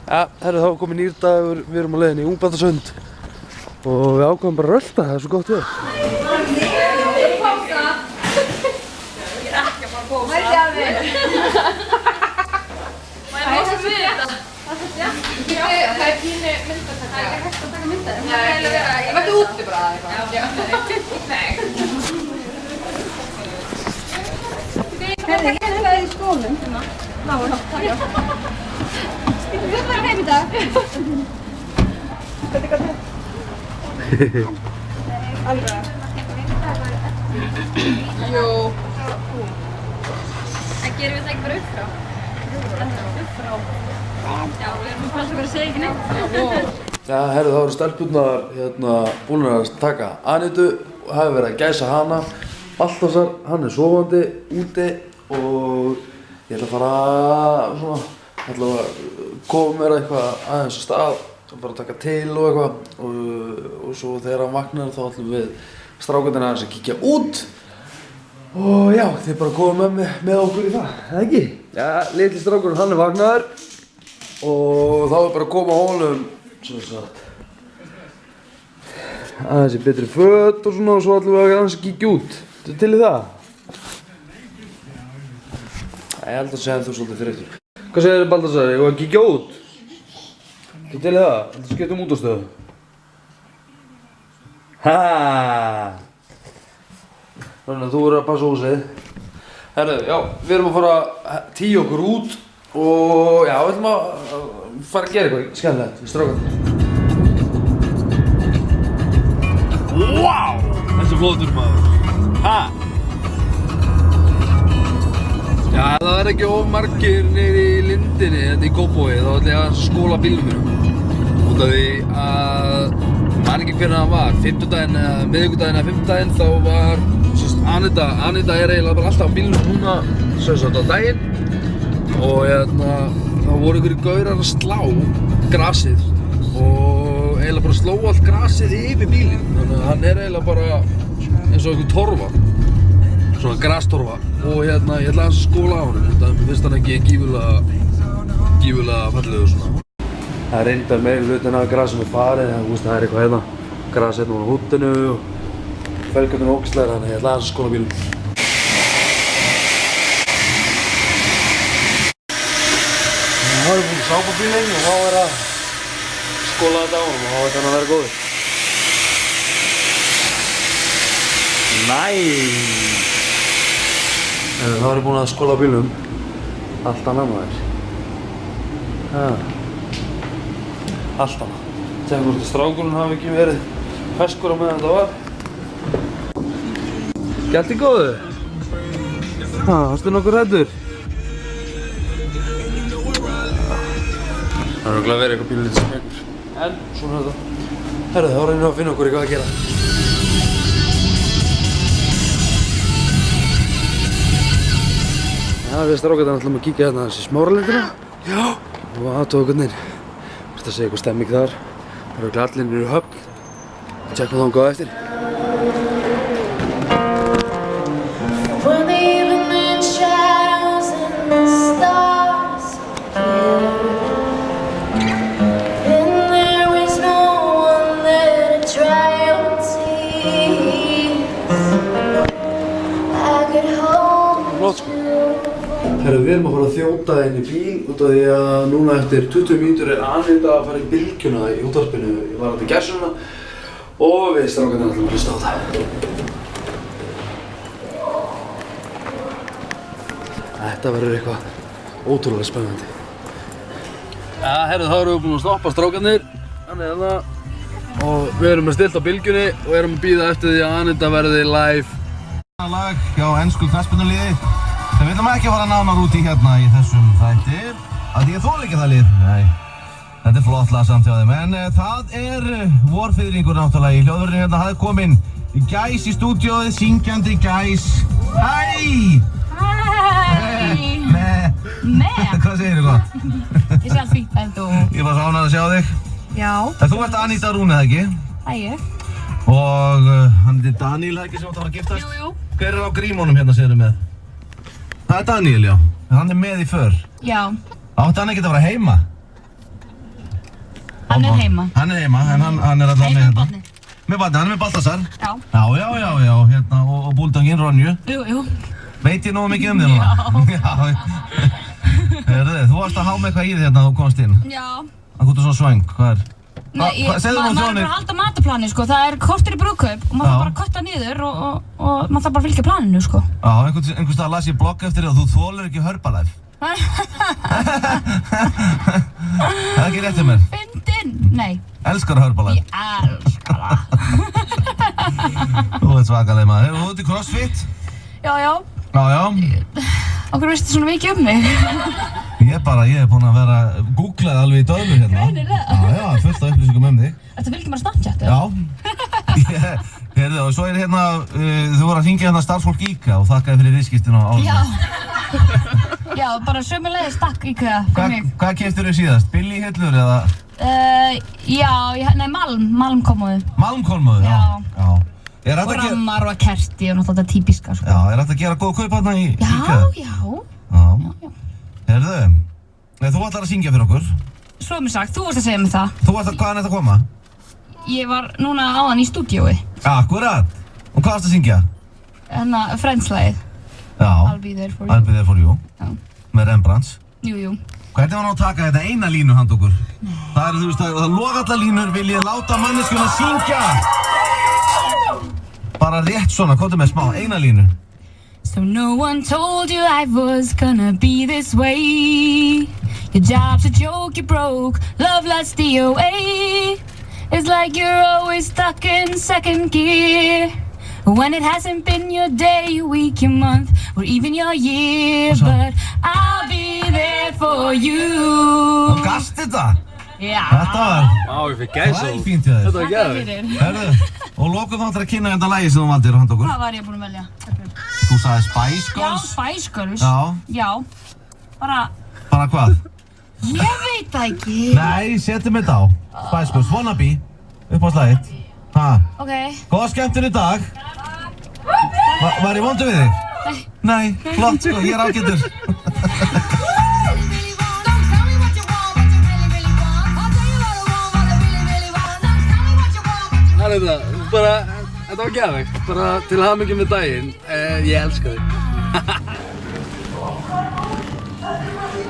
Ja, herru, þá komið nýr dagur, við erum á leiðinni í Ungbarðasund og við ákvæmum bara að rölta, það er svo gott við. Ég er ekki að fara að pósa. Mætti að við. Má ég pósa við þetta? Það er pínu myndataka. Það er ekki hægt að taka myndaði. Það er eiginlega vera... Ég mætti úti bara eitthvað. Já. Nei. Herði, ég er í skólum. Náður, takk. Við verðum heim í dag. Hvernig? Alveg. Jú. En gerum við það ekki bara upp frá? Upp frá? Já, við erum bara að segja ekki neitt. Ja, herru, þá eru stelpurnar búin að taka Anitu og hafi verið að gæsa hana. Baltasar, hann er sofandi úti og ég ætla að fara svona, ég ætla að koma mér eitthvað aðeins á stað og bara taka til og eitthvað og svo þegar hann vaknar þá ætlum við strákarnir aðeins að kíkja út og já, þið bara koma með okkur í það, eða ekki? Já, litli strákurinn hann er vaknaður og þá er bara að koma honum svona sagt aðeins í betri föt og svona og svo ætlum við aðeins að kíkja út. Þú til í það? Ég held að segja þú svolítið þreyttur. Hvað segir þið Baltasar? Ég var að kíkja út? Þú til í það? Þú skiptum út á stöðu? Þannig að þú verður að passa húsið. Herru, já, við erum að fara að tíja okkur út og já, við ætlum að fara að gera eitthvað skemmtilegt við strákarnir. Wow! Þessi flottur maður. Ha? Já, ef það ekki of margir niður í lindinni, þetta í Kópavogi, þá ætla ég að skóla bílnum mínum. Út af því að, man ekki hvernig það var, fimmtudaginn eða miðvikudaginn eða fimmtudaginn, þá var Anita er eiginlega bara alltaf á bílnum núna, sem sagt á daginn. Og þá voru einhverjir gaurar að slá grasið og eiginlega bara sló allt grasið yfir bílinn. Þannig að hann er eiginlega bara eins og einhver torfa. Svona grastorfa og ég ætla aðeins að skóla á honum þetta mér finnst hann ekki gífurlega fallegur svona. Það er reyndar meiri hlutin af grasinu farið, það er eitthvað hérna gras hérna á húttinu og felgarnir og ógislegar, þannig ég ætla aðeins að skóla bílum. Þá erum við búin að sápa bílinn og þá er að skóla þetta á honum og þá ætla hann að vera góður. Þá erum við búin að skóla bílum allt annað maður. Allt annað. Þegar hvort að strákurinn hafi ekki verið ferskur á meðan þetta var. Gælti góðu? Varstu nokkuð hræddur? Það er örugglega verið eitthvað bílum lítið smekur. En svona er þetta. Herru, þá reynum við að finna okkur eitthvað að gera. Já, við strákarnir ætlum að kíkja hérna aðeins í Smáralindina. Já. Og aðtóa einhvern veginn. Hvort að segja eitthvað stemming þar. Það eru allir niður í höfn. Tjekkum þangað á eftir. Flott sko. Herru, við erum að fara að þjóta inn í bíl út af því að núna eftir 20 mínútur er Anita að fara í bylgjuna í útvarpinu. Ég var átt í Gæsluna og við strákarnir ætlum að hlusta á það. Þetta verður eitthvað ótrúlega spennandi. Ja, herru, þá erum við búin að stoppa strákarnir. Þannig að það. Og við erum með stilt á bylgjunni og erum að bíða eftir því að Anita verði live. Lag hjá ensku knattspyrnuliði sem við ætlum ekki að fara nánar út í hérna í þessum þætti að ég þoli ekki það lið. Nei, þetta er flott lag samt hjá þeim en það er vorfiðringur náttúrulega í hljóðverðinu hérna. Það er kominn gæs í stúdíóið, syngjandi gæs. Hæ! Hæ! Hvað segir þið gott? Ég sé allt fínt en þú? Ég var svo ánægð að sjá þig. Já. Þú ert Anita Rún eða ekki? Það er ég. Og hann er Daniel ekki sem átt að fara að giftast? Jú. Hver er á grímunum hérna segirðu með? Það er Daniel, já. Hann er með í för. Já. Átti hann ekkert að vera heima? Hann er heima. Hann er heima, en hann er alltaf Heima með barnið. Með barnið, hann er með Baltasar. Já. Já, hérna, og búldanginn Ronju. Jú. Veit ég nógu mikið um þig núna? Já. Þú varst að há með eitthvað í þig hérna þú komst inn. Já. Það góttu svona svöng, hvað er? Nei, Segðu mér maður er bara að halda mataplani, sko. Það er kortur í brúðkaup og maður þarf bara að kötta niður og maður þarf bara að fylgja planinu, sko. Já, einhvers stað las ég blogg eftir þig og þú þolir ekki Herbalife. Það er ekki rétt hjá mér. Fyndinn? Nei. Elskar Herbalife? Ég elskar það. Þú ert svakaleg maður. Þú ert í CrossFit? Já. Okkur veistu svona mikið um mig? Ég er búinn að vera googlað alveg í döðlu hérna. Greinilega. Já, fullt af upplýsingum um þig. Ertu að fylgja mér á Snapchat, eða? Já. Heyrðu, og svo er hérna, þú voru að hringja hérna starfsfólk IKEA og þakkaði fyrir viðskiptin á árinu. Já, bara sömuleiðis takk IKEA fyrir mig. Hvað keyptirðu síðast? Billy hillur eða? Nei, malmkommóðu. Malmkommóðu, já. Og rammar og kerti og náttúrulega þetta típiska, sko. Já, er þetta að gera góð kaup hérna í IKEA? Já. Heyrðu, þú ætlar að syngja fyrir okkur. Svo mér sagt, þú varst að segja mér það. Hvaðan ert að koma? Ég var núna áðan í stúdíói. Akkurat. Og hvað varst að syngja? Friends-lagið. Já. I'll be there for you. I'll be there for you. Já. Með Rembrandts. Jú. Hvernig var nú að taka þetta eina línu handa okkur? Það er, þú veist, það loga allar línur, vil ég láta manneskjuna syngja. Bara rétt svona, komdu með smá, eina línu. So no one told you life was gonna be this way. Your job's a joke, you broke, love lost DOA. It's like you're always stuck in second gear. When it hasn't been your day, your week, your month, or even your year. But I'll be there for you. Þú gast þetta? Já. Þetta var... Ég fikk gæsa. Það er fínt hjá þér. Þetta var geðveikt. Herðu, og lokum þá ætlar að kynna þetta lagi sem þú valdir handa okkur. Hvað var ég búinn að velja? Þú sagði Spice Girls. Já, Spice Girls. Já. Bara hvað? Ég veit það ekki. Nei, setjum þetta á. Spice Girls, Wannabe. Upp á slagið. Ok. Góða skemmtun í dag. Var ég vondur við þig? Nei, flott sko, ég er ágættur. Þetta var geðveikt, bara til hamingju með daginn. Ég elska þig.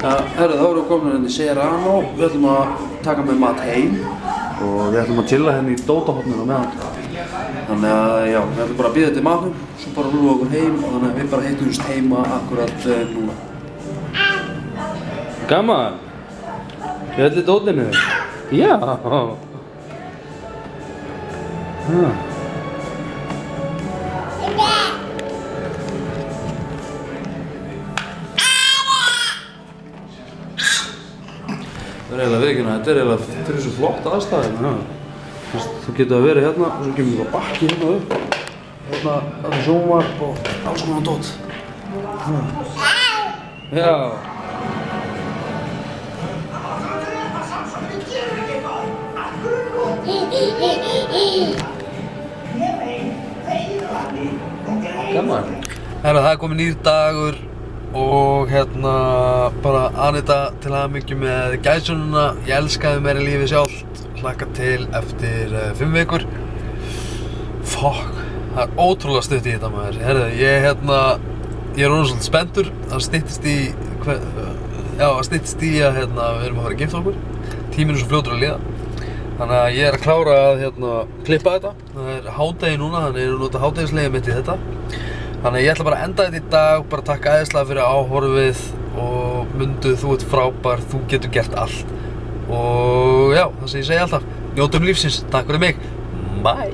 Þá erum við komin hérna í Serrano. Við ætlum að taka með mat heim og við ætlum að chilla hérna í dótahotninu á meðan. Þannig að já, við ætlum bara að bíða eftir matnum, svo bara rúlum við okkur heim og þannig að við bara hittumst heima akkurat núna. Gaman! Ég ætli dótinu. Já! Það er eiginlega viðkynna, þetta er eiginlega fyrir svo flott aðstæðum. Þú getur að vera hérna og svo kemur við bakki hérna upp. Hérna er sjónvarp og alls konar dót. Já. Gaman. Það er komið nýr dagur og hérna bara Anita til hamingju með gæsununa. Ég elskaði meira lífið sjálft. Hlakka til eftir 5 vikur. Fuck, það er ótrúlega stutt í þetta maður. Herðu, ég er orðinn svolítið spenntur. Það styttist í að við erum að fara að gifta okkur. Tíminn er svo fljótur að líða. Þannig að ég er að klára að klippa þetta. Það er hádegi núna, þannig að ég er að nota hádegislegið mitt í þetta. Þannig að ég ætla bara að enda þetta í dag, bara takk æðislega fyrir áhorfið og Mundu, þú ert frábær, þú getur gert allt. Og já, það sem ég segi alltaf, njótum lífsins, takk fyrir mig, bye!